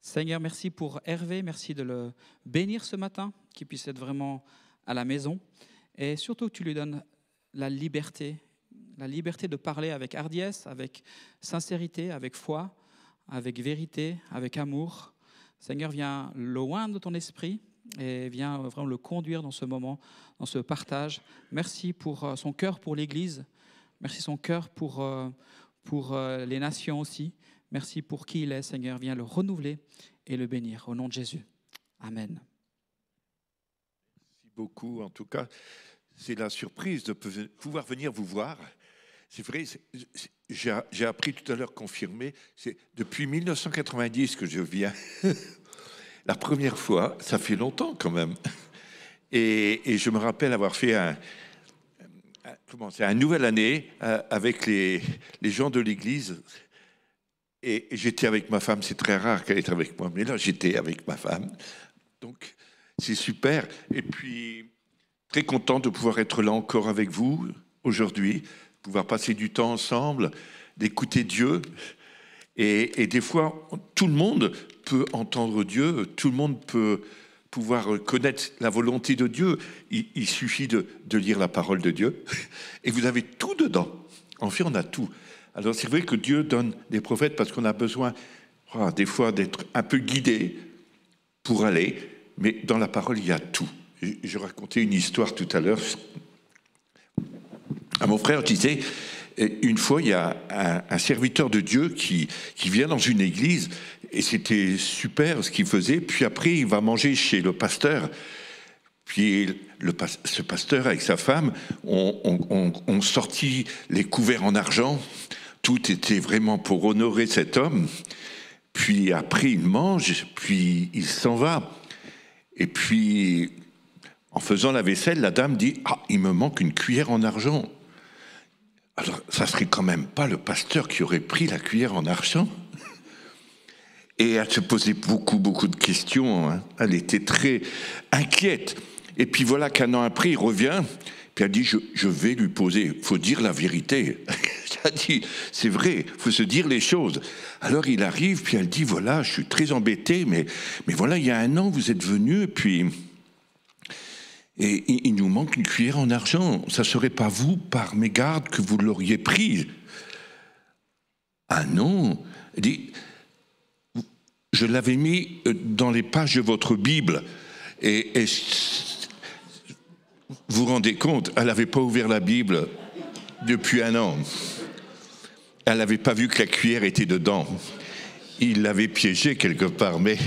Seigneur, merci pour Hervé, merci de le bénir ce matin, qu'il puisse être vraiment à la maison. Et surtout, tu lui donnes la liberté de parler avec hardiesse, avec sincérité, avec foi, avec vérité, avec amour. Seigneur, viens loin de ton esprit et viens vraiment le conduire dans ce moment, dans ce partage. Merci pour son cœur pour l'Église, merci son cœur pour les nations aussi. Merci pour qui il est, Seigneur. Viens le renouveler et le bénir. Au nom de Jésus. Amen. Merci beaucoup. En tout cas, c'est la surprise de pouvoir venir vous voir. C'est vrai, j'ai appris tout à l'heure, confirmé, c'est depuis 1990 que je viens. La première fois, ça fait longtemps quand même. Et je me rappelle avoir fait un nouvelle année avec les gens de l'église. Et j'étais avec ma femme, c'est très rare qu'elle était avec moi, mais là j'étais avec ma femme. Donc c'est super. Et puis très content de pouvoir être là encore avec vous aujourd'hui, pouvoir passer du temps ensemble, d'écouter Dieu. Et des fois, tout le monde peut entendre Dieu, tout le monde peut pouvoir connaître la volonté de Dieu. Il suffit de lire la parole de Dieu et vous avez tout dedans. En fait, on a tout. Alors c'est vrai que Dieu donne des prophètes parce qu'on a besoin des fois d'être un peu guidé pour aller, mais dans la parole il y a tout. Je racontais une histoire tout à l'heure à mon frère, je disais, une fois il y a un serviteur de Dieu qui vient dans une église et c'était super ce qu'il faisait, puis après il va manger chez le pasteur. Puis ce pasteur avec sa femme ont sorti les couverts en argent. Tout était vraiment pour honorer cet homme. Puis après, il mange, puis il s'en va. Et puis, en faisant la vaisselle, la dame dit « Ah, il me manque une cuillère en argent. » Alors, ça serait quand même pas le pasteur qui aurait pris la cuillère en argent. Et elle se posait beaucoup de questions. Hein. Elle était très inquiète. Et puis voilà qu'un an après, il revient, puis elle dit, je vais lui poser, il faut dire la vérité. Elle dit, c'est vrai, il faut se dire les choses. Alors il arrive, puis elle dit, voilà, je suis très embêté, mais voilà, il y a un an, vous êtes venu, et il nous manque une cuillère en argent. Ça ne serait pas vous, par mégarde, que vous l'auriez prise. Ah non, elle dit, je l'avais mis dans les pages de votre Bible, et vous vous rendez compte, elle n'avait pas ouvert la Bible depuis un an. Elle n'avait pas vu que la cuillère était dedans. Il l'avait piégée quelque part, mais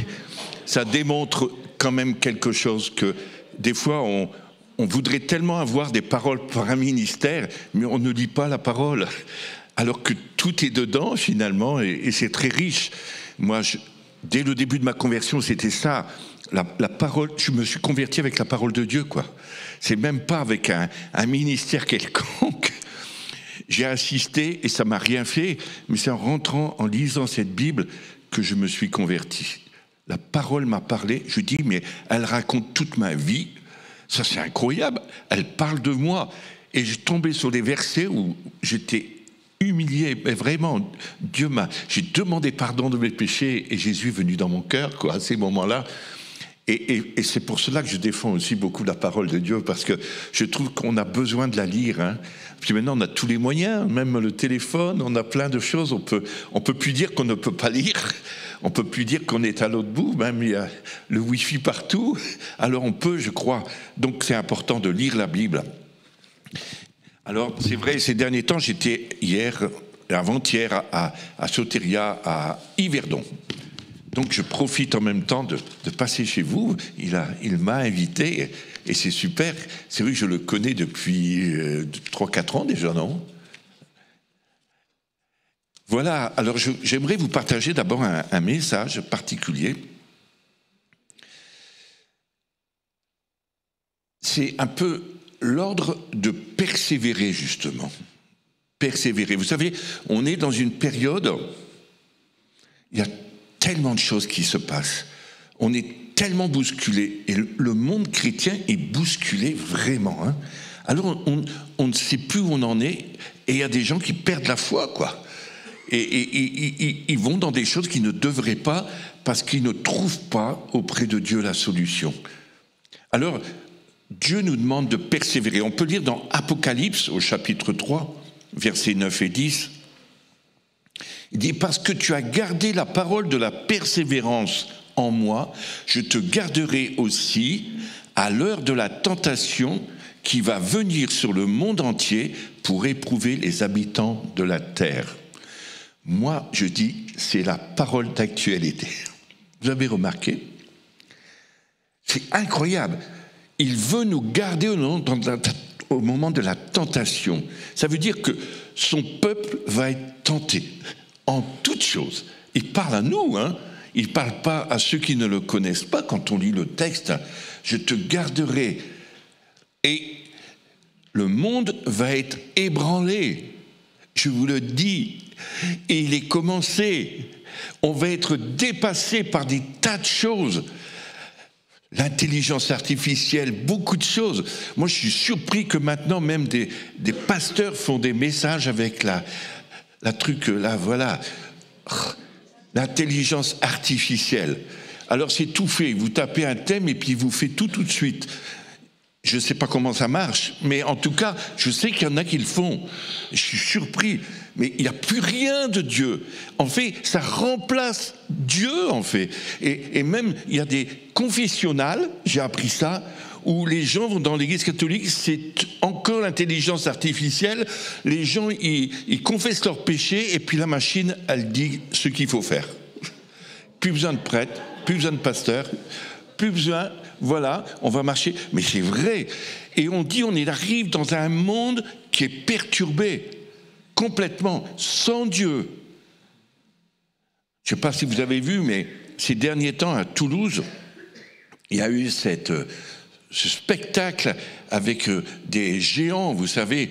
ça démontre quand même quelque chose que des fois on voudrait tellement avoir des paroles par un ministère, mais on ne lit pas la parole, alors que tout est dedans finalement et c'est très riche. Moi, dès le début de ma conversion, c'était ça. La parole, je me suis converti avec la parole de Dieu, quoi. C'est même pas avec un ministère quelconque. J'ai assisté et ça m'a rien fait, mais c'est en rentrant, en lisant cette Bible que je me suis converti. La parole m'a parlé, je dis, mais elle raconte toute ma vie. Ça, c'est incroyable. Elle parle de moi. Et je tombais sur des versets où j'étais humilié, mais vraiment, j'ai demandé pardon de mes péchés et Jésus est venu dans mon cœur, quoi, à ces moments-là. Et c'est pour cela que je défends aussi beaucoup la parole de Dieu, parce que je trouve qu'on a besoin de la lire. Hein. Puis maintenant, on a tous les moyens, même le téléphone, on a plein de choses. On peut plus dire qu'on ne peut pas lire. On peut plus dire qu'on est à l'autre bout. Même il y a le Wi-Fi partout. Alors on peut, je crois. Donc c'est important de lire la Bible. Alors c'est vrai, ces derniers temps, j'étais avant-hier à Soteria, à Yverdon. Donc je profite en même temps de passer chez vous. Il m'a invité et c'est super. C'est vrai que je le connais depuis 3-4 ans déjà, non ? Voilà, alors j'aimerais vous partager d'abord un message particulier. C'est un peu l'ordre de persévérer, justement. Persévérer. Vous savez, on est dans une période, il y a tellement de choses qui se passent. On est tellement bousculé. Et le monde chrétien est bousculé vraiment. Hein. Alors, on ne sait plus où on en est. Et il y a des gens qui perdent la foi, quoi. Et ils vont dans des choses qu'ils ne devraient pas parce qu'ils ne trouvent pas auprès de Dieu la solution. Alors, Dieu nous demande de persévérer. On peut lire dans Apocalypse, au chapitre 3, versets 9 et 10. Il dit « Parce que tu as gardé la parole de la persévérance en moi, je te garderai aussi à l'heure de la tentation qui va venir sur le monde entier pour éprouver les habitants de la terre. » Moi, je dis, c'est la parole d'actualité. Vous avez remarqué? C'est incroyable. Il veut nous garder au moment de la tentation. Ça veut dire que son peuple va être tenté en toutes choses. Il parle à nous, hein. Il ne parle pas à ceux qui ne le connaissent pas. Quand on lit le texte, je te garderai. Et le monde va être ébranlé. Je vous le dis. Et il est commencé. On va être dépassé par des tas de choses. L'intelligence artificielle, beaucoup de choses. Moi, je suis surpris que maintenant, même des pasteurs font des messages avec la truc, là, voilà, l'intelligence artificielle. Alors, c'est tout fait. Vous tapez un thème et puis il vous fait tout de suite. Je ne sais pas comment ça marche, mais en tout cas, je sais qu'il y en a qui le font. Je suis surpris, mais il n'y a plus rien de Dieu. En fait, ça remplace Dieu, en fait. Et même, il y a des confessionnals, j'ai appris ça, où les gens vont dans l'église catholique, c'est encore l'intelligence artificielle. Les gens, ils confessent leurs péchés, et puis la machine, elle dit ce qu'il faut faire. Plus besoin de prêtre, plus besoin de pasteur, plus besoin... Voilà, on va marcher. Mais c'est vrai. Et on dit, on arrive dans un monde qui est perturbé, complètement, sans Dieu. Je ne sais pas si vous avez vu, mais ces derniers temps, à Toulouse, il y a eu ce spectacle avec des géants, vous savez,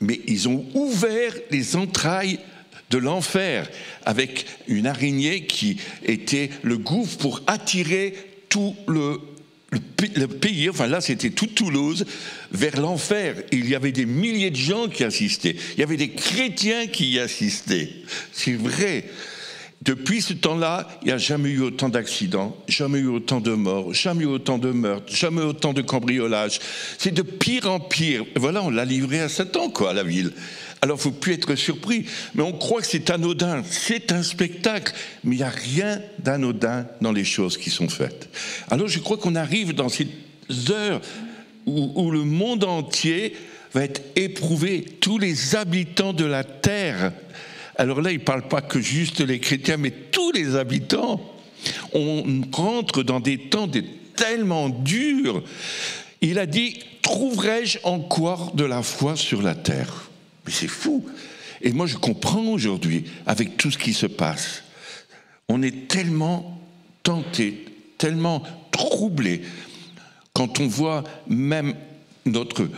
mais ils ont ouvert les entrailles de l'enfer avec une araignée qui était le gouffre pour attirer tout le pays, enfin là c'était toute Toulouse, vers l'enfer. Il y avait des milliers de gens qui assistaient. Il y avait des chrétiens qui y assistaient. C'est vrai. Depuis ce temps-là, il n'y a jamais eu autant d'accidents, jamais eu autant de morts, jamais eu autant de meurtres, jamais autant de cambriolages. C'est de pire en pire. Voilà, on l'a livré à Satan, quoi, à la ville. Alors, il ne faut plus être surpris. Mais on croit que c'est anodin. C'est un spectacle. Mais il n'y a rien d'anodin dans les choses qui sont faites. Alors, je crois qu'on arrive dans ces heures où le monde entier va être éprouvé. Tous les habitants de la terre. Alors là, il ne parle pas que juste les chrétiens, mais tous les habitants. On rentre dans des temps tellement durs. Il a dit, trouverai-je encore de la foi sur la terre ? Mais c'est fou. Et moi, je comprends aujourd'hui, avec tout ce qui se passe. On est tellement tenté, tellement troublé, quand on voit même notre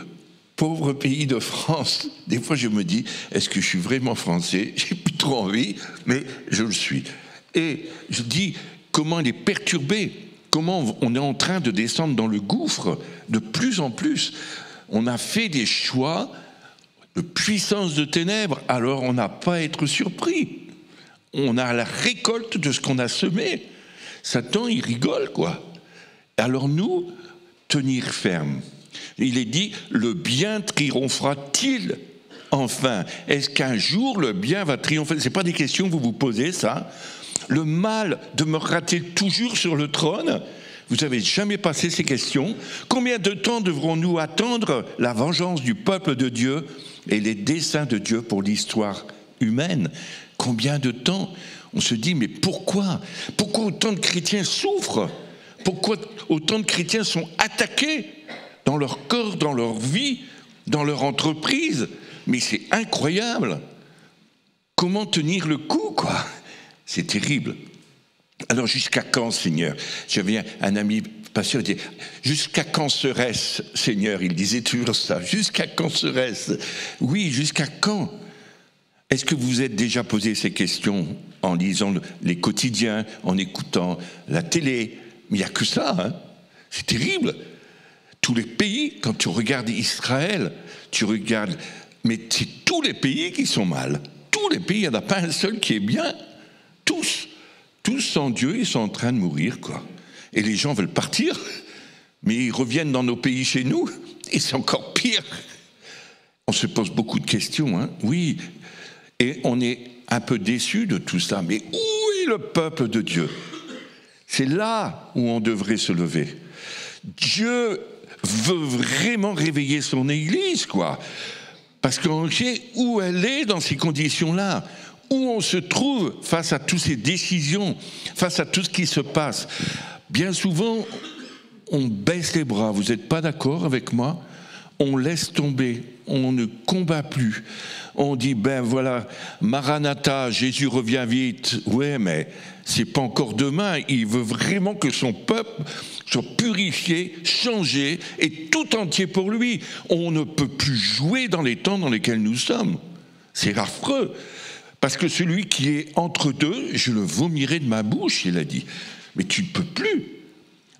pauvre pays de France. Des fois, je me dis, est-ce que je suis vraiment français ? J'ai plus trop envie, mais je le suis. Et je dis, comment il est perturbé, comment on est en train de descendre dans le gouffre de plus en plus. On a fait des choix de puissance de ténèbres, alors on n'a pas à être surpris. On a la récolte de ce qu'on a semé. Satan, il rigole, quoi. Alors nous, tenir ferme. Il est dit, le bien triomphera-t-il enfin ? Est-ce qu'un jour le bien va triompher ? Ce n'est pas des questions que vous vous posez, ça. Le mal demeurera-t-il toujours sur le trône ? Vous n'avez jamais passé ces questions. Combien de temps devrons-nous attendre la vengeance du peuple de Dieu et les desseins de Dieu pour l'histoire humaine ? Combien de temps ? On se dit, mais pourquoi ? Pourquoi autant de chrétiens souffrent ? Pourquoi autant de chrétiens sont attaqués dans leur corps, dans leur vie, dans leur entreprise ? Mais c'est incroyable. Comment tenir le coup, quoi ? C'est terrible. Alors jusqu'à quand, Seigneur ? J'avais un ami pasteur, il disait, jusqu'à quand serait-ce, Seigneur ? Il disait toujours ça, jusqu'à quand serait-ce ? Oui, jusqu'à quand ? Est-ce que vous vous êtes déjà posé ces questions en lisant les quotidiens, en écoutant la télé ? Mais il n'y a que ça, hein ? C'est terrible. Tous les pays, quand tu regardes Israël, tu regardes, mais c'est tous les pays qui sont mal. Tous tous les pays, il n'y en a pas un seul qui est bien. Tous sans Dieu, ils sont en train de mourir, quoi. Et les gens veulent partir, mais ils reviennent dans nos pays chez nous, et c'est encore pire. On se pose beaucoup de questions, hein. Oui, et on est un peu déçus de tout ça. Mais où est le peuple de Dieu? C'est là où on devrait se lever. Dieu veut vraiment réveiller son Église, quoi. Parce qu'on sait où elle est dans ces conditions-là, où on se trouve face à toutes ces décisions, face à tout ce qui se passe. Bien souvent, on baisse les bras. Vous n'êtes pas d'accord avec moi? On laisse tomber, on ne combat plus. On dit, ben voilà, Maranatha, Jésus revient vite. Ouais, mais c'est pas encore demain. Il veut vraiment que son peuple soit purifié, changé et tout entier pour lui. On ne peut plus jouer dans les temps dans lesquels nous sommes. C'est affreux. Parce que celui qui est entre deux, je le vomirai de ma bouche, il a dit. Mais tu ne peux plus.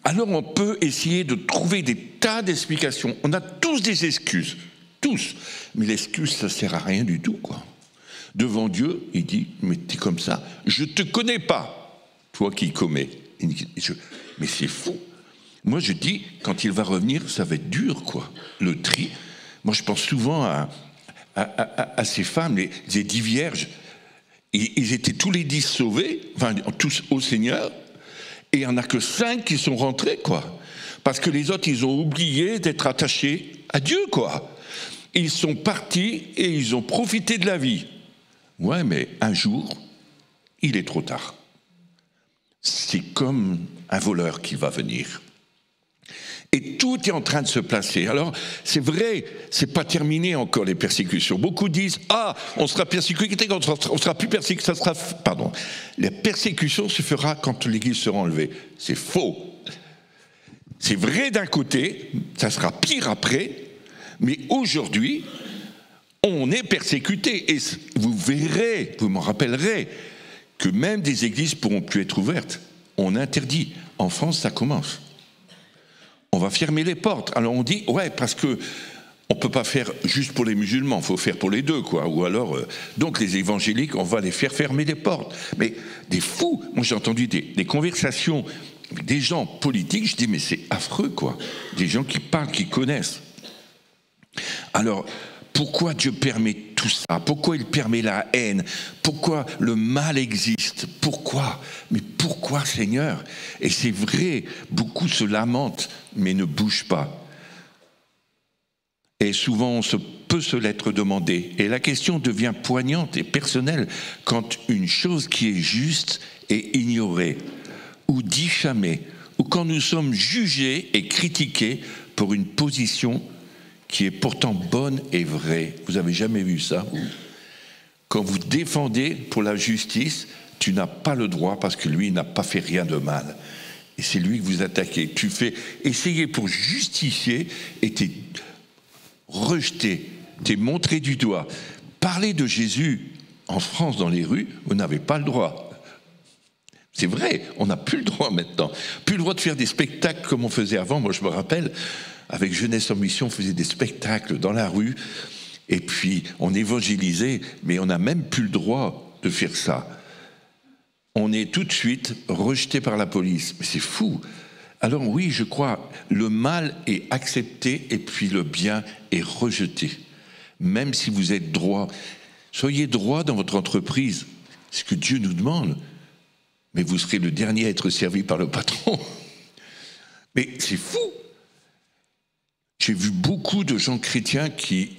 Alors on peut essayer de trouver des tas d'explications. On a tous des excuses, tous. Mais l'excuse, ça ne sert à rien du tout, quoi. Devant Dieu, il dit, mais t'es comme ça, je ne te connais pas, toi qui commets. Mais c'est fou. Moi je dis, quand il va revenir, ça va être dur, quoi. Le tri. Moi je pense souvent à ces femmes, les 10 vierges. Ils étaient tous les 10 sauvés, enfin tous au Seigneur. Et il n'y en a que 5 qui sont rentrés, quoi. Parce que les autres, ils ont oublié d'être attachés à Dieu, quoi. Ils sont partis et ils ont profité de la vie. Ouais, mais un jour, il est trop tard. C'est comme un voleur qui va venir. Et tout est en train de se placer. Alors, c'est vrai, c'est pas terminé encore les persécutions. Beaucoup disent, on sera persécuté quand on sera plus persécuté. La persécution se fera quand l'Église sera enlevée. C'est faux. C'est vrai d'un côté, ça sera pire après, mais aujourd'hui, on est persécuté. Et vous verrez, vous m'en rappellerez, que même des églises pourront plus être ouvertes. On interdit. En France, ça commence. On va fermer les portes. Alors on dit, ouais, parce que on peut pas faire juste pour les musulmans, il faut faire pour les deux, quoi. Ou alors, donc les évangéliques, on va les faire fermer les portes. Mais des fous, moi j'ai entendu des conversations avec des gens politiques, je dis, mais c'est affreux, quoi. Des gens qui parlent, qui connaissent. Alors, pourquoi Dieu permet tout ça? Pourquoi il permet la haine? Pourquoi le mal existe? Pourquoi? Mais pourquoi, Seigneur? Et c'est vrai, beaucoup se lamentent, mais ne bougent pas. Et souvent, on peut se l'être demandé. Et la question devient poignante et personnelle quand une chose qui est juste est ignorée, ou diffamée, ou quand nous sommes jugés et critiqués pour une position qui est pourtant bonne et vraie. Vous n'avez jamais vu ça? Quand vous défendez pour la justice, tu n'as pas le droit parce que lui n'a pas fait rien de mal. Et c'est lui que vous attaquez. Tu fais essayer pour justifier et t'es rejeté, t'es montré du doigt. Parler de Jésus en France dans les rues, vous n'avez pas le droit. C'est vrai, on n'a plus le droit maintenant. Plus le droit de faire des spectacles comme on faisait avant. Moi je me rappelle, avec Jeunesse en Mission, on faisait des spectacles dans la rue, et puis on évangélisait, mais on n'a même plus le droit de faire ça. On est tout de suite rejeté par la police. Mais c'est fou. Alors oui, je crois, le mal est accepté, et puis le bien est rejeté. Même si vous êtes droit. Soyez droit dans votre entreprise, c'est ce que Dieu nous demande. Mais vous serez le dernier à être servi par le patron. Mais c'est fou. J'ai vu beaucoup de gens chrétiens qui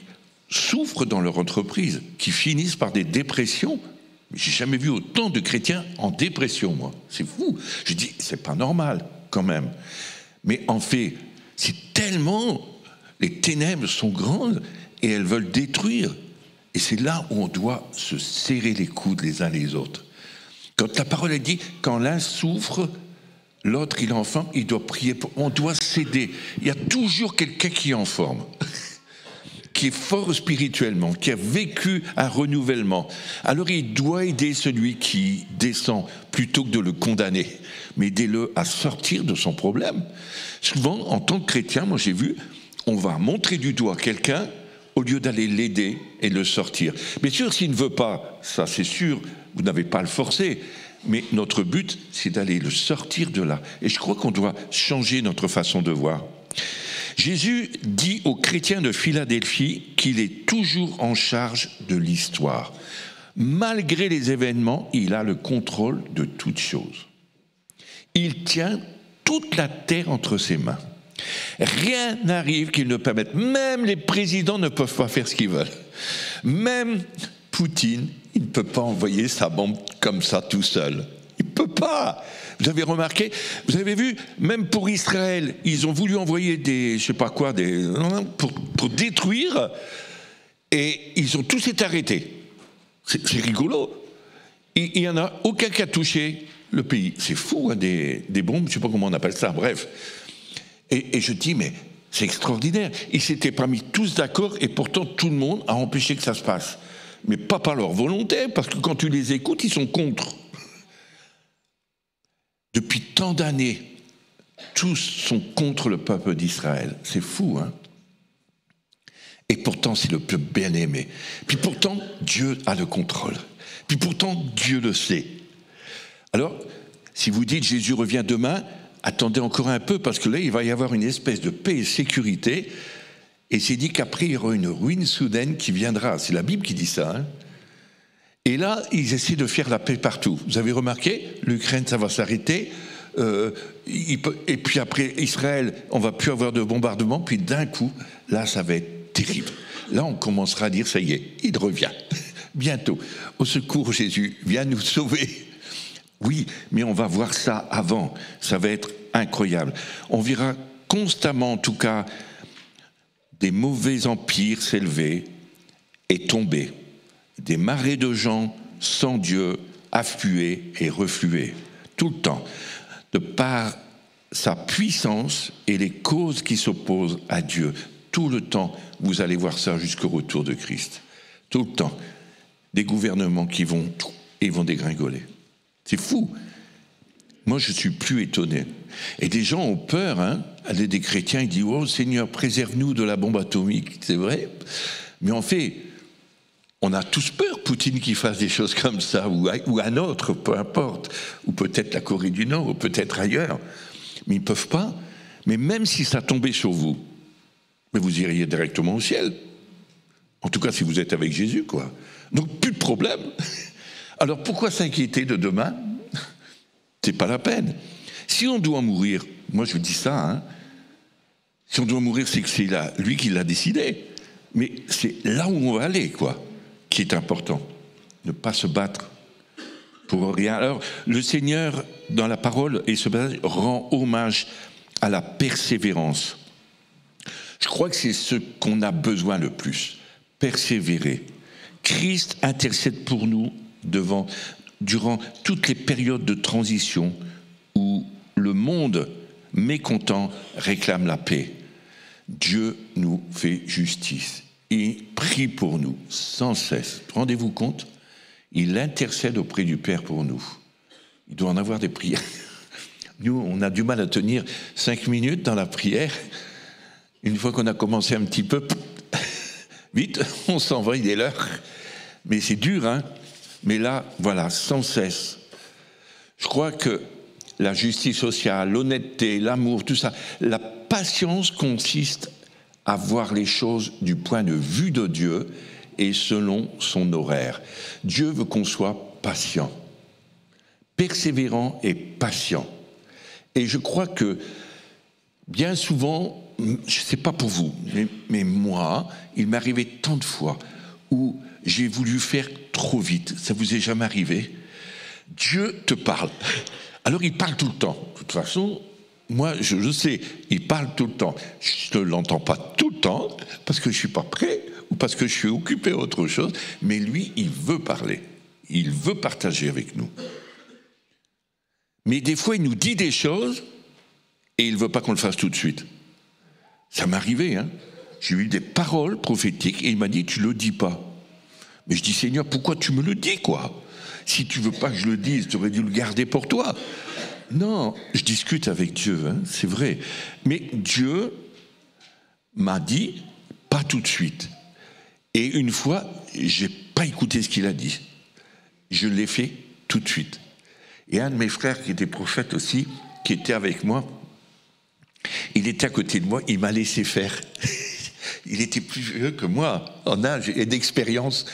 souffrent dans leur entreprise, qui finissent par des dépressions. J'ai jamais vu autant de chrétiens en dépression, moi. C'est fou. Je dis, c'est pas normal, quand même. Mais en fait, c'est tellement... Les ténèbres sont grandes et elles veulent détruire. Et c'est là où on doit se serrer les coudes les uns les autres. Quand la parole est dit, quand l'un souffre... L'autre, il est en forme, il doit prier pour... On doit céder. Il y a toujours quelqu'un qui est en forme, qui est fort spirituellement, qui a vécu un renouvellement. Alors il doit aider celui qui descend plutôt que de le condamner, mais aidez-le à sortir de son problème. Souvent, en tant que chrétien, moi j'ai vu, on va montrer du doigt quelqu'un au lieu d'aller l'aider et le sortir. Bien sûr, s'il ne veut pas, ça c'est sûr, vous n'avez pas à le forcer, mais notre but, c'est d'aller le sortir de là. Et je crois qu'on doit changer notre façon de voir. Jésus dit aux chrétiens de Philadelphie qu'il est toujours en charge de l'histoire. Malgré les événements, il a le contrôle de toutes choses. Il tient toute la terre entre ses mains. Rien n'arrive qu'il ne permette. Même les présidents ne peuvent pas faire ce qu'ils veulent. Même Poutine, il ne peut pas envoyer sa bombe comme ça tout seul. Il ne peut pas. Vous avez remarqué, vous avez vu, même pour Israël, ils ont voulu envoyer des, je sais pas quoi, pour détruire, et ils ont tous été arrêtés. C'est rigolo. Il n'y en a aucun qui a touché le pays. C'est fou, hein, des bombes, je ne sais pas comment on appelle ça, bref. Et je dis, mais c'est extraordinaire. Ils ne s'étaient pas mis tous d'accord, et pourtant tout le monde a empêché que ça se passe. Mais pas par leur volonté, parce que quand tu les écoutes, ils sont contre. Depuis tant d'années, tous sont contre le peuple d'Israël. C'est fou, hein? Et pourtant, c'est le peuple bien-aimé. Puis pourtant, Dieu a le contrôle. Puis pourtant, Dieu le sait. Alors, si vous dites Jésus revient demain, attendez encore un peu, parce que là, il va y avoir une espèce de paix et sécurité. Et c'est dit qu'après, il y aura une ruine soudaine qui viendra. C'est la Bible qui dit ça, hein? Et là, ils essaient de faire la paix partout. Vous avez remarqué, l'Ukraine, ça va s'arrêter. Et puis après, Israël, on ne va plus avoir de bombardement. Puis d'un coup, là, ça va être terrible. Là, on commencera à dire, ça y est, il revient. Bientôt. Au secours, Jésus, viens nous sauver. Oui, mais on va voir ça avant. Ça va être incroyable. On verra constamment, en tout cas, des mauvais empires s'élever et tomber. Des marées de gens sans Dieu affluer et refluer, tout le temps, de par sa puissance et les causes qui s'opposent à Dieu. Tout le temps, vous allez voir ça jusqu'au retour de Christ. Tout le temps, des gouvernements qui vont dégringoler. C'est fou. Moi, je ne suis plus étonné. Et des gens ont peur, hein. Des chrétiens, ils disent « Oh Seigneur, préserve-nous de la bombe atomique ». C'est vrai. Mais en fait, on a tous peur, Poutine, qui fasse des choses comme ça, ou un autre, peu importe, ou peut-être la Corée du Nord, ou peut-être ailleurs. Mais ils ne peuvent pas. Mais même si ça tombait sur vous, mais vous iriez directement au ciel. En tout cas, si vous êtes avec Jésus, quoi. Donc, plus de problème. Alors, pourquoi s'inquiéter de demain? C'est pas la peine. Si on doit mourir, moi je dis ça, hein, si on doit mourir, c'est que c'est lui qui l'a décidé. Mais c'est là où on va aller, quoi, qui est important. Ne pas se battre pour rien. Alors, le Seigneur, dans la parole et ce passage, rend hommage à la persévérance. Je crois que c'est ce qu'on a besoin le plus. Persévérer. Christ intercède pour nous durant toutes les périodes de transition où le monde mécontent réclame la paix. Dieu nous fait justice. Il prie pour nous sans cesse. Rendez-vous compte? Il intercède auprès du Père pour nous. Il doit en avoir des prières. Nous, on a du mal à tenir 5 minutes dans la prière. Une fois qu'on a commencé un petit peu, vite, on s'en va, il est l'heure. Mais c'est dur, hein? Mais là, voilà, sans cesse. Je crois que la justice sociale, l'honnêteté, l'amour, tout ça, la patience consiste à voir les choses du point de vue de Dieu et selon son horaire. Dieu veut qu'on soit patient, persévérant et patient. Et je crois que bien souvent, je ne sais pas pour vous, mais moi, il m'est arrivé tant de fois où j'ai voulu faire trop vite. Ça vous est jamais arrivé? Dieu te parle. Alors il parle tout le temps. De toute façon, moi je sais, il parle tout le temps. Je ne l'entends pas tout le temps parce que je ne suis pas prêt ou parce que je suis occupé à autre chose, mais lui, il veut parler. Il veut partager avec nous. Mais des fois, il nous dit des choses et il ne veut pas qu'on le fasse tout de suite. Ça m'est arrivé, hein. J'ai eu des paroles prophétiques et il m'a dit, tu ne le dis pas. Mais je dis, Seigneur, pourquoi tu me le dis, quoi? Si tu ne veux pas que je le dise, tu aurais dû le garder pour toi. Non, je discute avec Dieu, hein, c'est vrai. Mais Dieu m'a dit, pas tout de suite. Et une fois, je n'ai pas écouté ce qu'il a dit. Je l'ai fait tout de suite. Et un de mes frères qui était prophète aussi, qui était avec moi, il était à côté de moi, il m'a laissé faire. Il était plus vieux que moi, en âge et d'expérience.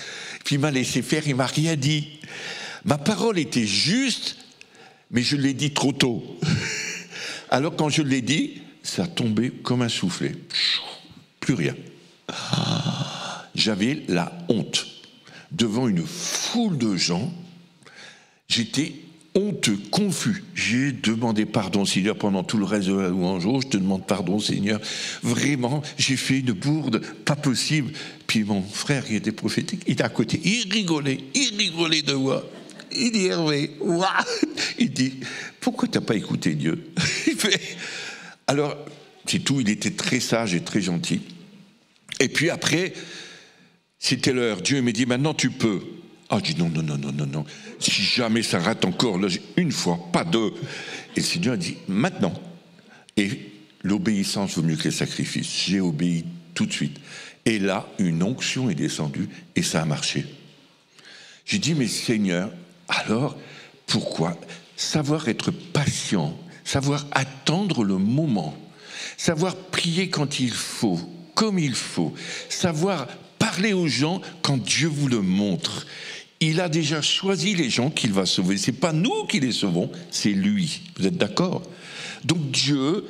Puis il m'a laissé faire, il m'a rien dit. Ma parole était juste, mais je l'ai dit trop tôt. Alors quand je l'ai dit, ça a tombé comme un soufflet. Plus rien. J'avais la honte. Devant une foule de gens, j'étais honteux, confus. J'ai demandé pardon, Seigneur, pendant tout le reste de la louange. Oh, je te demande pardon, Seigneur. Vraiment, j'ai fait une bourde, pas possible. Puis mon frère, qui était prophétique, il était à côté. Il rigolait de moi. Il dit, Hervé, waouh. Il dit, pourquoi tu n'as pas écouté Dieu? Il fait, alors, c'est tout, il était très sage et très gentil. Et puis après, c'était l'heure. Dieu m'a dit, maintenant tu peux. Ah, je dis non. Si jamais ça rate encore, là, une fois, pas deux. Et le Seigneur a dit, maintenant. Et l'obéissance vaut mieux que les sacrifices. J'ai obéi tout de suite. Et là, une onction est descendue et ça a marché. J'ai dit, mais Seigneur, alors, pourquoi savoir être patient, savoir attendre le moment, savoir prier quand il faut, comme il faut, savoir parler aux gens quand Dieu vous le montre. Il a déjà choisi les gens qu'il va sauver. Ce n'est pas nous qui les sauvons, c'est lui. Vous êtes d'accord? Donc Dieu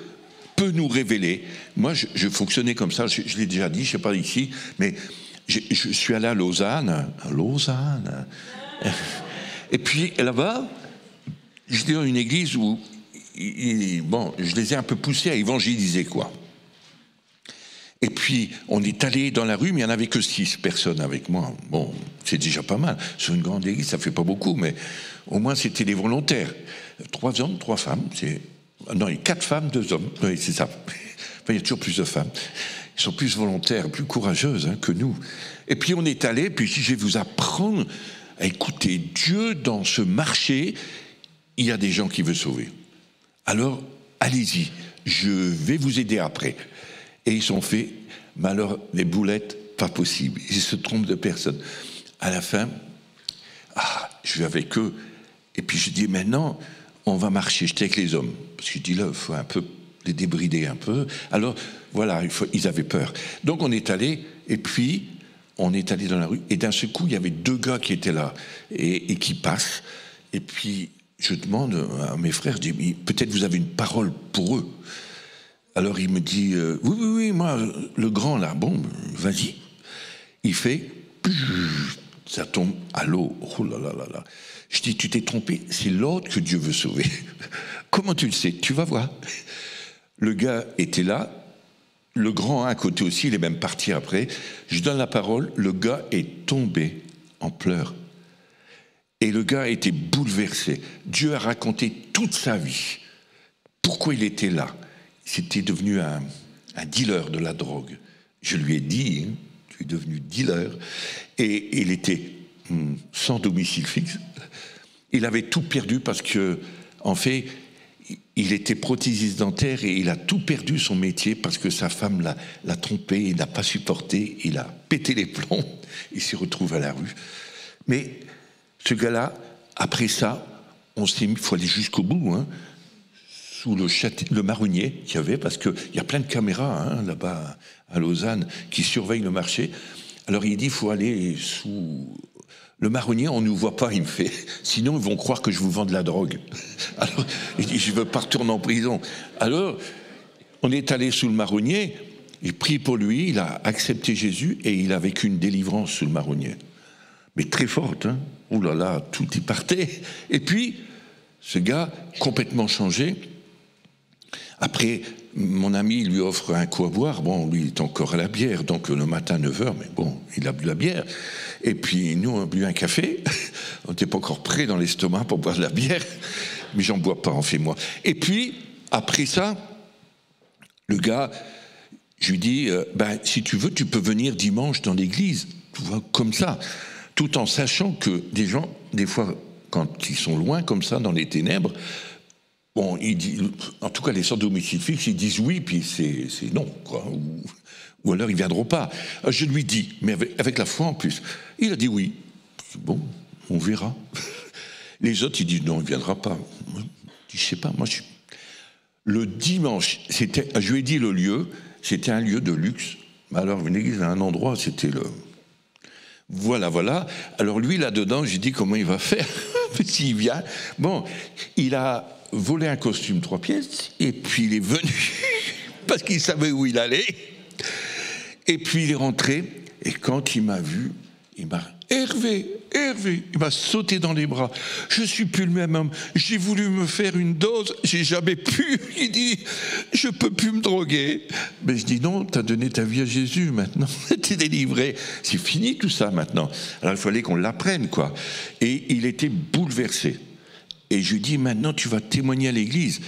peut nous révéler. Moi, je fonctionnais comme ça, je l'ai déjà dit, je ne sais pas ici, mais je suis allé à Lausanne. Et puis là-bas, j'étais dans une église où, je les ai un peu poussés à évangéliser, quoi. Et puis, on est allé dans la rue, mais il n'y en avait que 6 personnes avec moi. Bon, c'est déjà pas mal. Sur une grande église, ça ne fait pas beaucoup, mais au moins, c'était des volontaires. 3 hommes, 3 femmes. Non, il y a 4 femmes, 2 hommes. Oui, c'est ça. Enfin, il y a toujours plus de femmes. Ils sont plus volontaires, plus courageuses que nous. Et puis, on est allé, puis je vais vous apprendre à écouter Dieu dans ce marché. Il y a des gens qui veulent sauver. Alors, allez-y. Je vais vous aider après. Et ils sont faits, mais alors les boulettes, pas possible. Ils se trompent de personne. À la fin, je vais avec eux. Et puis je dis, maintenant, on va marcher. J'étais avec les hommes. Parce que je dis, là, il faut un peu les débrider un peu. Alors, voilà, ils avaient peur. Donc on est allé, et puis on est allé dans la rue. Et d'un seul coup, il y avait 2 gars qui étaient là et qui passent. Et puis je demande à mes frères, je dis, peut-être vous avez une parole pour eux. Alors il me dit, oui, moi, le grand là, bon, vas-y. Il fait, ça tombe à l'eau. Oh là là là là. Je dis, tu t'es trompé, c'est l'autre que Dieu veut sauver. Comment tu le sais? Tu vas voir. Le gars était là, le grand à côté aussi, il est même parti après. Je donne la parole, le gars est tombé en pleurs. Et le gars était bouleversé. Dieu a raconté toute sa vie. Pourquoi il était là? C'était devenu un dealer de la drogue. Je lui ai dit, tu es devenu dealer. Et il était sans domicile fixe. Il avait tout perdu parce que, en fait, il était prothésiste dentaire et il a tout perdu son métier parce que sa femme l'a trompé, il n'a pas supporté, il a pété les plombs, il s'est retrouvé à la rue. Mais ce gars-là, après ça, on s'est mis, il faut aller jusqu'au bout, sous le marronnier qu'il y avait, parce qu'il y a plein de caméras là-bas à Lausanne qui surveillent le marché. Alors il dit, il faut aller sous le marronnier, on ne nous voit pas, il me fait. Sinon, ils vont croire que je vous vends de la drogue. Alors, il dit, je ne veux pas retourner en prison. Alors, on est allé sous le marronnier, j'ai prié pour lui, il a accepté Jésus et il a vécu une délivrance sous le marronnier. Mais très forte, Oh là là, tout y partait. Et puis, ce gars, complètement changé. Après, mon ami lui offre un coup à boire. Bon, lui, il est encore à la bière, donc le matin, 9h, mais bon, il a bu la bière. Et puis, nous, on a bu un café. On n'était pas encore prêts dans l'estomac pour boire de la bière. Mais j'en bois pas, en fait, moi. Et puis, après ça, le gars, je lui dis, si tu veux, tu peux venir dimanche dans l'église. Tu vois, comme ça. Tout en sachant que des gens, des fois, quand ils sont loin, comme ça, dans les ténèbres, bon, en tout cas, les sans domicile fixe, ils disent oui, puis c'est non, quoi. Ou alors ils ne viendront pas. Je lui dis, mais avec la foi en plus. Il a dit oui. Bon, on verra. Les autres, ils disent non, il ne viendra pas. Je dis, je sais pas, moi je suis... Le dimanche, je lui ai dit le lieu, c'était un lieu de luxe. Alors une église à un endroit, c'était le... Voilà. Alors lui, là-dedans, j'ai dit comment il va faire s'il vient. Bon, il a volé un costume 3 pièces, et puis il est venu, parce qu'il savait où il allait. Et puis il est rentré, et quand il m'a vu, il m'a... Hervé, il m'a sauté dans les bras. Je ne suis plus le même homme. J'ai voulu me faire une dose, j'ai jamais pu. Il dit, je ne peux plus me droguer. Mais je dis non, tu as donné ta vie à Jésus maintenant. Tu es délivré. C'est fini tout ça maintenant. Alors il fallait qu'on l'apprenne, quoi. Et il était bouleversé. Et je lui dis, maintenant tu vas témoigner à l'église.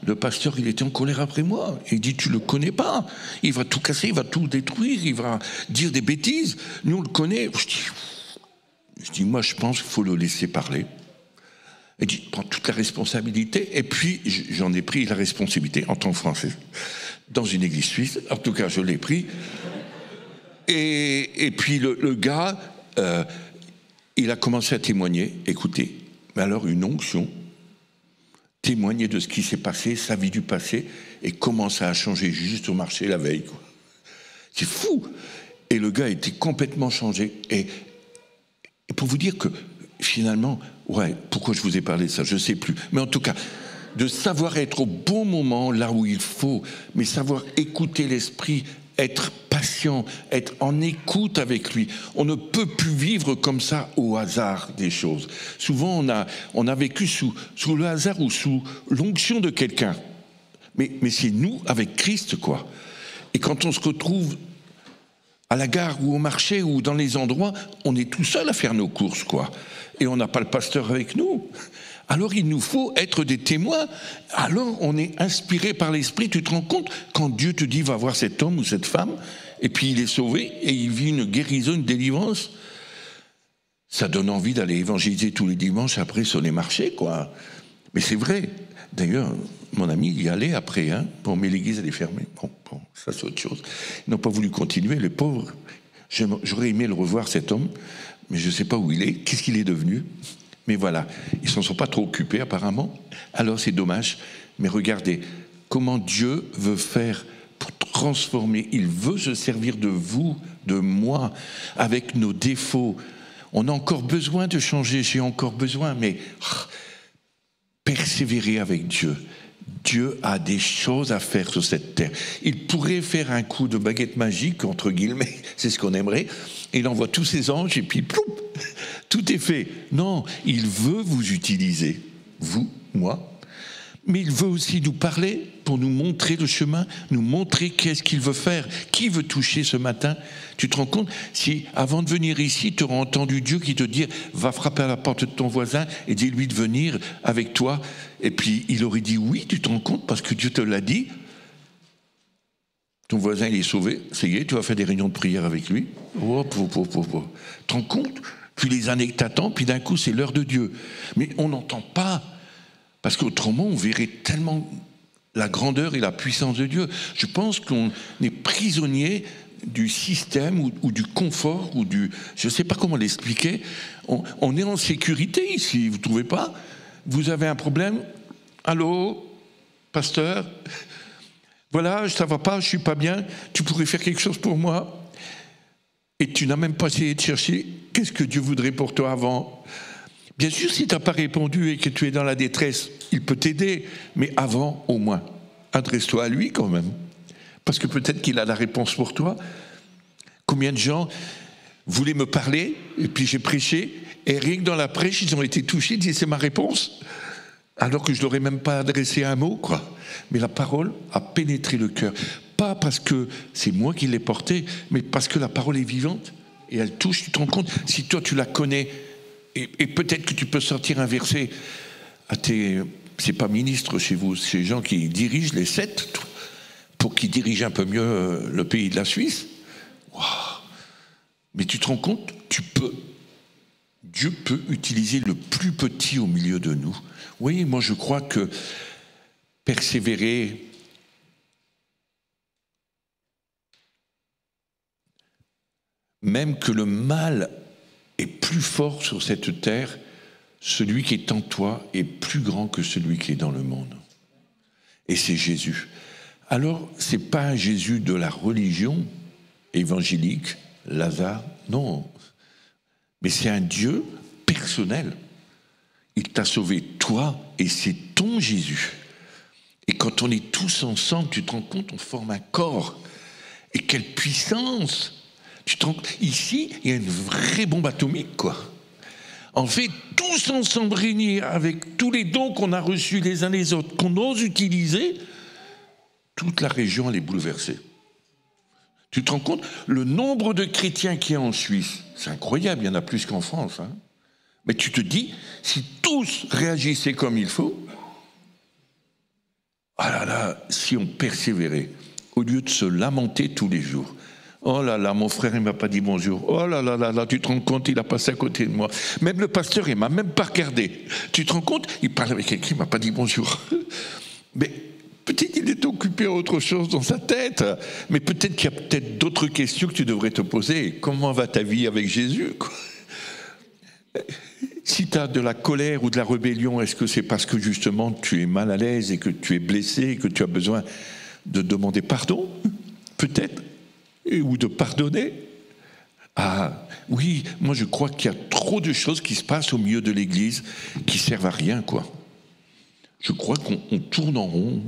Le pasteur, il était en colère après moi. Il dit, tu le connais pas. Il va tout casser, il va tout détruire, il va dire des bêtises. Nous, on le connaît. Je dis, moi, je pense qu'il faut le laisser parler. Il dit, prends toute la responsabilité. Et puis, j'en ai pris la responsabilité en tant que Français. Dans une église suisse. En tout cas, je l'ai pris. Et puis, le gars, il a commencé à témoigner. Écoutez, mais alors, une onction, témoigner de ce qui s'est passé, sa vie du passé, et comment ça a changé juste au marché la veille, quoi. C'est fou. Et le gars était complètement changé. Et pour vous dire que, finalement, ouais, pourquoi je vous ai parlé de ça, je ne sais plus. Mais en tout cas, de savoir être au bon moment, là où il faut, mais savoir écouter l'esprit, être patient, être en écoute avec lui. On ne peut plus vivre comme ça au hasard des choses. Souvent, on a vécu sous le hasard ou sous l'onction de quelqu'un. Mais c'est nous, avec Christ, quoi. Et quand on se retrouve à la gare ou au marché ou dans les endroits, on est tout seul à faire nos courses, quoi. Et on n'a pas le pasteur avec nous. Alors il nous faut être des témoins. Alors on est inspiré par l'esprit. Tu te rends compte quand Dieu te dit va voir cet homme ou cette femme, et puis il est sauvé et il vit une guérison, une délivrance. Ça donne envie d'aller évangéliser tous les dimanches après sur les marchés, quoi. Mais c'est vrai. D'ailleurs, mon ami y allait après, hein. Bon, mais l'église elle est fermée. Bon, ça c'est autre chose. Ils n'ont pas voulu continuer, les pauvres. J'aurais aimé le revoir cet homme, mais je ne sais pas où il est. Qu'est-ce qu'il est devenu ? Mais voilà, ils ne s'en sont pas trop occupés apparemment. Alors c'est dommage. Mais regardez, comment Dieu veut faire pour transformer. Il veut se servir de vous, de moi, avec nos défauts. On a encore besoin de changer, j'ai encore besoin, mais persévérer avec Dieu. Dieu a des choses à faire sur cette terre. Il pourrait faire un coup de baguette magique, entre guillemets, c'est ce qu'on aimerait, et il envoie tous ses anges, et puis ploup, tout est fait. Non, il veut vous utiliser, vous, moi, mais il veut aussi nous parler pour nous montrer le chemin, nous montrer qu'est-ce qu'il veut faire, qui veut toucher ce matin. Tu te rends compte, si avant de venir ici, tu auras entendu Dieu qui te dit « va frapper à la porte de ton voisin et dis-lui de venir avec toi », et puis il aurait dit oui, tu te rends compte, parce que Dieu te l'a dit. Ton voisin, il est sauvé, ça y est, tu vas faire des réunions de prière avec lui. Oh. Tu te rends compte ? Puis les années que t'attends, puis d'un coup, c'est l'heure de Dieu. Mais on n'entend pas, parce qu'autrement, on verrait tellement la grandeur et la puissance de Dieu. Je pense qu'on est prisonnier du système ou du confort ou du... Je ne sais pas comment l'expliquer. On est en sécurité ici, vous ne trouvez pas ? Vous avez un problème ? Allô, pasteur ? Voilà, ça ne va pas, je ne suis pas bien. Tu pourrais faire quelque chose pour moi ? Et tu n'as même pas essayé de chercher qu'est-ce que Dieu voudrait pour toi avant. Bien sûr, si tu n'as pas répondu et que tu es dans la détresse, il peut t'aider. Mais avant, au moins, adresse-toi à lui quand même. Parce que peut-être qu'il a la réponse pour toi. Combien de gens voulaient me parler, et puis j'ai prêché, et rien que dans la prêche, ils ont été touchés, ils disaient c'est ma réponse. Alors que je ne leur ai même pas adressé un mot, quoi. Mais la parole a pénétré le cœur. Pas parce que c'est moi qui l'ai portée, mais parce que la parole est vivante, et elle touche, tu te rends compte, si toi tu la connais, et peut-être que tu peux sortir un verset à tes... C'est pas ministre chez vous, c'est les gens qui dirigent les 7, pour qu'ils dirigent un peu mieux le pays de la Suisse. Wow. Mais tu te rends compte, Dieu peut utiliser le plus petit au milieu de nous. Oui, moi je crois que persévérer, même que le mal est plus fort sur cette terre, celui qui est en toi est plus grand que celui qui est dans le monde. Et c'est Jésus. Alors, ce n'est pas un Jésus de la religion évangélique, Lazare, non. Mais c'est un Dieu personnel. Il t'a sauvé, toi, et c'est ton Jésus. Et quand on est tous ensemble, tu te rends compte, on forme un corps. Et quelle puissance! Ici, il y a une vraie bombe atomique, quoi. En fait, tous ensemble réunis avec tous les dons qu'on a reçus les uns les autres, qu'on ose utiliser, toute la région, elle est bouleversée. Tu te rends compte? Le nombre de chrétiens qu'il y a en Suisse, c'est incroyable, il y en a plus qu'en France. Hein. Mais tu te dis, si tous réagissaient comme il faut, ah là là, si on persévérait, au lieu de se lamenter tous les jours. Oh là là, mon frère, il ne m'a pas dit bonjour. Oh là là là là, tu te rends compte, il a passé à côté de moi. Même le pasteur, il ne m'a même pas regardé. Tu te rends compte, il parle avec quelqu'un, il ne m'a pas dit bonjour. Mais peut-être qu'il est occupé à autre chose dans sa tête. Mais peut-être qu'il y a peut-être d'autres questions que tu devrais te poser. Comment va ta vie avec Jésus, quoi? Si tu as de la colère ou de la rébellion, est-ce que c'est parce que justement tu es mal à l'aise et que tu es blessé et que tu as besoin de demander pardon? Peut-être. Ou de pardonner. Ah oui, moi je crois qu'il y a trop de choses qui se passent au milieu de l'Église qui servent à rien, quoi. Je crois qu'on tourne en rond.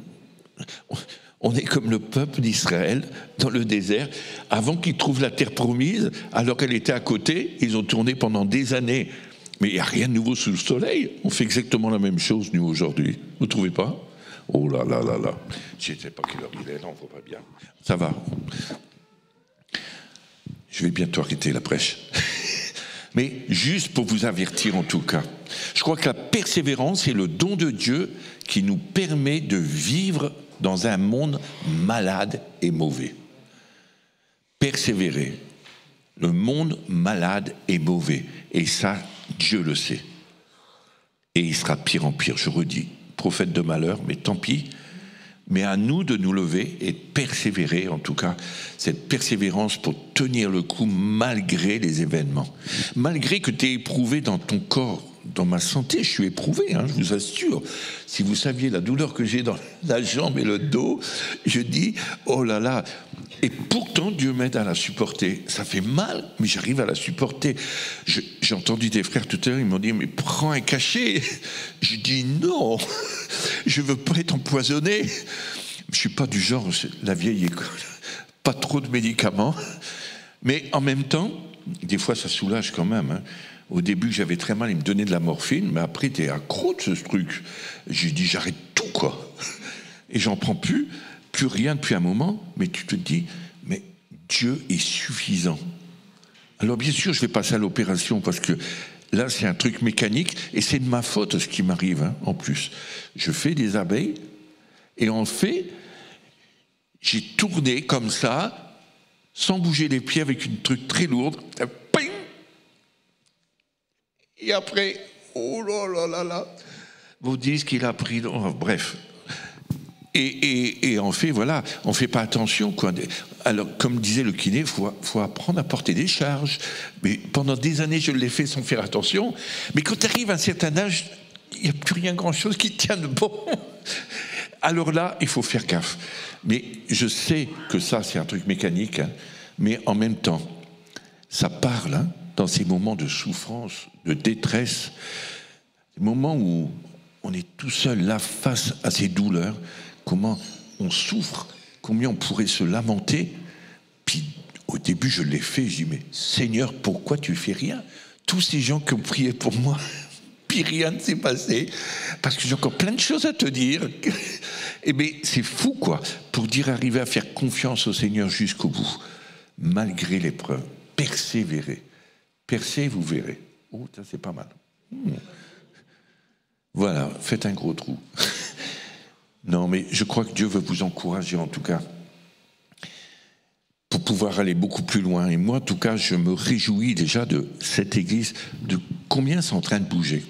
On est comme le peuple d'Israël dans le désert. Avant qu'ils trouvent la terre promise, alors qu'elle était à côté, ils ont tourné pendant des années. Mais il n'y a rien de nouveau sous le soleil. On fait exactement la même chose, nous, aujourd'hui. Vous ne trouvez pas? Oh là là là là. Je ne sais pas quelle heure il est, non, on ne voit pas bien. Ça va. Je vais bientôt arrêter la prêche. Mais juste pour vous avertir en tout cas, je crois que la persévérance est le don de Dieu qui nous permet de vivre dans un monde malade et mauvais. Persévérer. Le monde malade et mauvais. Et ça, Dieu le sait. Et il sera pire en pire, je redis. Prophète de malheur, mais tant pis. Mais à nous de nous lever et de persévérer, en tout cas, cette persévérance pour tenir le coup malgré les événements. Malgré que tu aies éprouvé dans ton corps, dans ma santé, je suis éprouvé, je vous assure. Si vous saviez la douleur que j'ai dans la jambe et le dos, je dis, oh là là. Et pourtant, Dieu m'aide à la supporter. Ça fait mal, mais j'arrive à la supporter. J'ai entendu des frères tout à l'heure, ils m'ont dit, mais prends un cachet. Je dis, non, je ne veux pas être empoisonné. Je ne suis pas du genre, la vieille école, pas trop de médicaments. Mais en même temps, des fois, ça soulage quand même. Au début, j'avais très mal, ils me donnaient de la morphine, mais après, t'es accro de ce truc. J'ai dit, j'arrête tout, quoi. Et j'en prends plus rien depuis un moment, mais tu te dis, mais Dieu est suffisant. Alors bien sûr, je vais passer à l'opération, parce que là, c'est un truc mécanique, et c'est de ma faute ce qui m'arrive, en plus. Je fais des abeilles, et en fait, j'ai tourné comme ça, sans bouger les pieds, avec une truc très lourde, ping. Et après, oh là là là là, vous dites qu'il a pris... bref. Et en fait, voilà, on ne fait pas attention, quoi. Alors, comme disait le kiné, il faut apprendre à porter des charges. Mais pendant des années, je l'ai fait sans faire attention. Mais quand tu arrives à un certain âge, il n'y a plus rien grand-chose qui tient de bon. Alors là, il faut faire gaffe. Mais je sais que ça, c'est un truc mécanique, mais en même temps, ça parle, dans ces moments de souffrance, de détresse, des moments où on est tout seul là face à ces douleurs, comment on souffre, combien on pourrait se lamenter. Puis au début je l'ai fait, je dis mais Seigneur, pourquoi tu fais rien? Tous ces gens qui ont prié pour moi, puis rien ne s'est passé, parce que j'ai encore plein de choses à te dire. Et bien c'est fou, quoi, pour dire arriver à faire confiance au Seigneur jusqu'au bout, malgré l'épreuve, persévérer. Percez, vous verrez. Oh, ça c'est pas mal. Voilà, faites un gros trou. Non, mais je crois que Dieu veut vous encourager, en tout cas, pour pouvoir aller beaucoup plus loin. Et moi, en tout cas, je me réjouis déjà de cette église, de combien c'est en train de bouger.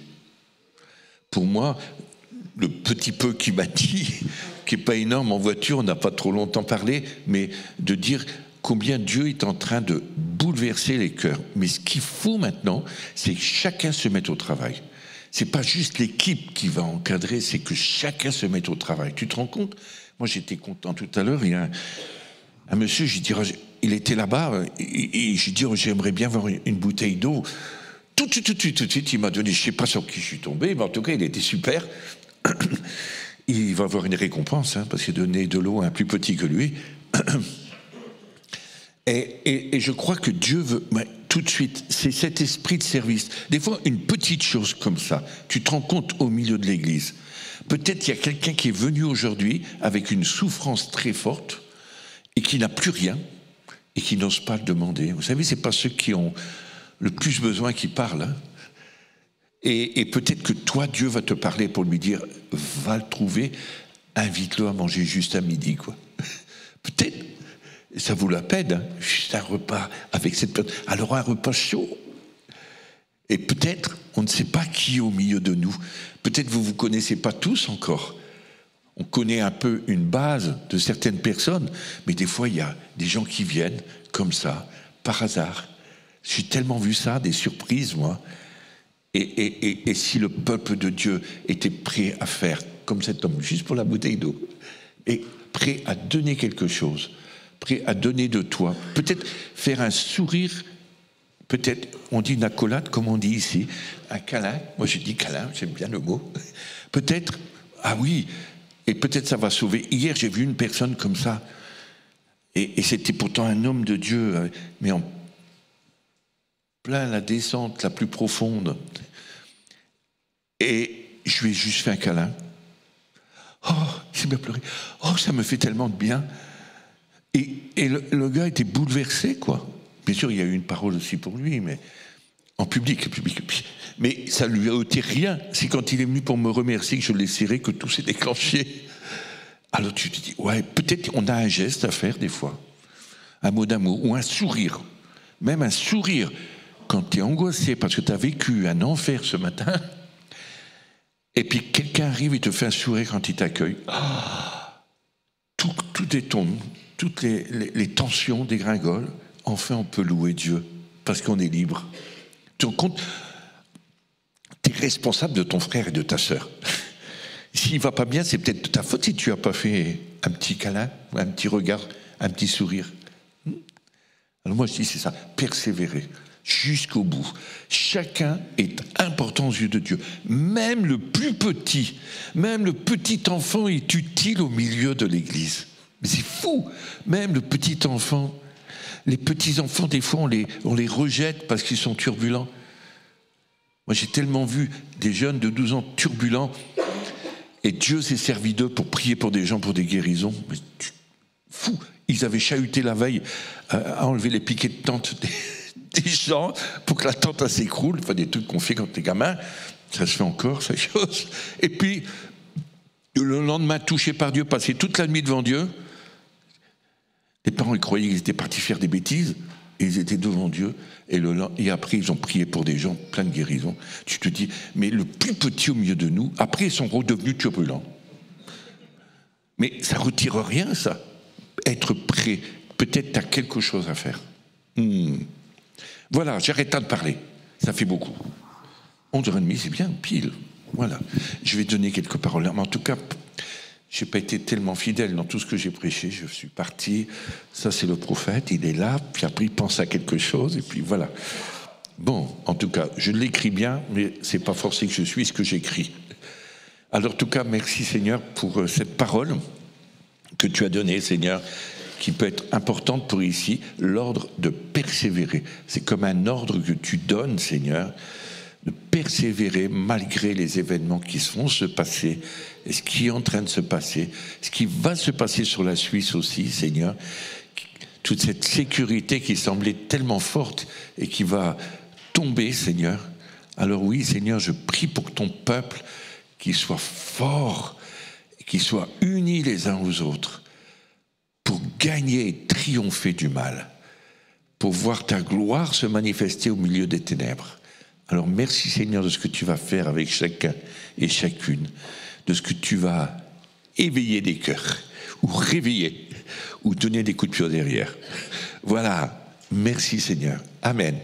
Pour moi, le petit peu qui m'a dit, qui n'est pas énorme en voiture, on n'a pas trop longtemps parlé, mais de dire combien Dieu est en train de bouleverser bouleverser les cœurs. Mais ce qu'il faut maintenant, c'est que chacun se mette au travail. C'est pas juste l'équipe qui va encadrer, c'est que chacun se mette au travail. Tu te rends compte? Moi, j'étais content tout à l'heure. Il y a un monsieur, j'ai dit, il était là-bas, et j'ai dit, j'aimerais bien avoir une bouteille d'eau. Tout de suite, il m'a donné, je ne sais pas sur qui je suis tombé, mais en tout cas, il était super. Il va avoir une récompense, parce qu'il a donné de l'eau à un plus petit que lui. Et je crois que Dieu veut, tout de suite, c'est cet esprit de service. Des fois, une petite chose comme ça, tu te rends compte au milieu de l'église. Peut-être il y a quelqu'un qui est venu aujourd'hui avec une souffrance très forte et qui n'a plus rien et qui n'ose pas le demander. Vous savez, ce n'est pas ceux qui ont le plus besoin qui parlent. Hein. Et peut-être que toi, Dieu va te parler pour lui dire, va le trouver, invite-le à manger juste à midi, quoi. Peut-être, ça vaut la peine, hein, juste un repas avec cette personne. Alors un repas chaud. Et peut-être, on ne sait pas qui est au milieu de nous. Peut-être vous ne vous connaissez pas tous encore. On connaît un peu une base de certaines personnes, mais des fois, il y a des gens qui viennent comme ça, par hasard. J'ai tellement vu ça, des surprises, moi. Et si le peuple de Dieu était prêt à faire, comme cet homme, juste pour la bouteille d'eau, et prêt à donner quelque chose, prêt à donner de toi, peut-être faire un sourire, peut-être, on dit une accolade, comme on dit ici, un câlin, moi je dis câlin, j'aime bien le mot, peut-être, ah oui, et peut-être ça va sauver. Hier, j'ai vu une personne comme ça, et c'était pourtant un homme de Dieu, mais en plein la descente la plus profonde. Et je lui ai juste fait un câlin. Oh, il s'est bien pleuré. Oh, ça me fait tellement de bien. Et le gars était bouleversé, quoi. Bien sûr, il y a eu une parole aussi pour lui, mais en public. Mais ça lui a ôté rien. C'est quand il est venu pour me remercier que je l'ai serré que tout s'est déclenché. Alors tu te dis, ouais, peut-être on a un geste à faire des fois. Un mot d'amour ou un sourire. Même un sourire. Quand tu es angoissé parce que tu as vécu un enfer ce matin, et puis quelqu'un arrive et te fait un sourire quand il t'accueille, tout est tombé, toutes les tensions dégringolent. Enfin, on peut louer Dieu parce qu'on est libre. Tu te rends compte, tu es responsable de ton frère et de ta sœur. S'il ne va pas bien, c'est peut-être de ta faute si tu n'as pas fait un petit câlin, un petit regard, un petit sourire. Alors moi, je dis, c'est ça, persévérer. Jusqu'au bout. Chacun est important aux yeux de Dieu. Même le plus petit, même le petit enfant est utile au milieu de l'église. Mais c'est fou. Même le petit enfant, les petits enfants, des fois, on les rejette parce qu'ils sont turbulents. Moi, j'ai tellement vu des jeunes de 12 ans turbulents et Dieu s'est servi d'eux pour prier pour des gens, pour des guérisons. Mais fou. Ils avaient chahuté la veille à enlever les piquets de tente des gens pour que la tente s'écroule, enfin des trucs qu'on fait quand t'es gamin, ça se fait encore, cette chose. Et puis, le lendemain, touché par Dieu, passé toute la nuit devant Dieu, les parents ils croyaient qu'ils étaient partis faire des bêtises, et ils étaient devant Dieu, et après ils ont prié pour des gens, plein de guérisons. Tu te dis, mais le plus petit au milieu de nous, après ils sont redevenus turbulents. Mais ça ne retire rien, ça. Être prêt, peut-être tu as quelque chose à faire. Voilà, j'arrête de parler. Ça fait beaucoup. 11h30, c'est bien, pile. Voilà. Je vais donner quelques paroles. Mais en tout cas, je n'ai pas été tellement fidèle dans tout ce que j'ai prêché. Je suis parti. Ça, c'est le prophète. Il est là. Puis après, il pense à quelque chose. Et puis voilà. Bon, en tout cas, je l'écris bien, mais ce n'est pas forcé que je suis ce que j'écris. Alors, en tout cas, merci Seigneur pour cette parole que tu as donnée, Seigneur, qui peut être importante pour ici, l'ordre de persévérer. C'est comme un ordre que tu donnes, Seigneur, de persévérer malgré les événements qui vont se passer, et ce qui est en train de se passer, ce qui va se passer sur la Suisse aussi, Seigneur, toute cette sécurité qui semblait tellement forte et qui va tomber, Seigneur. Alors oui, Seigneur, je prie pour ton peuple qu'il soit fort, qu'ils soient unis les uns aux autres, pour gagner et triompher du mal, pour voir ta gloire se manifester au milieu des ténèbres. Alors merci Seigneur de ce que tu vas faire avec chacun et chacune, de ce que tu vas éveiller des cœurs, ou réveiller, ou donner des coups de pied derrière. Voilà, Merci Seigneur. Amen.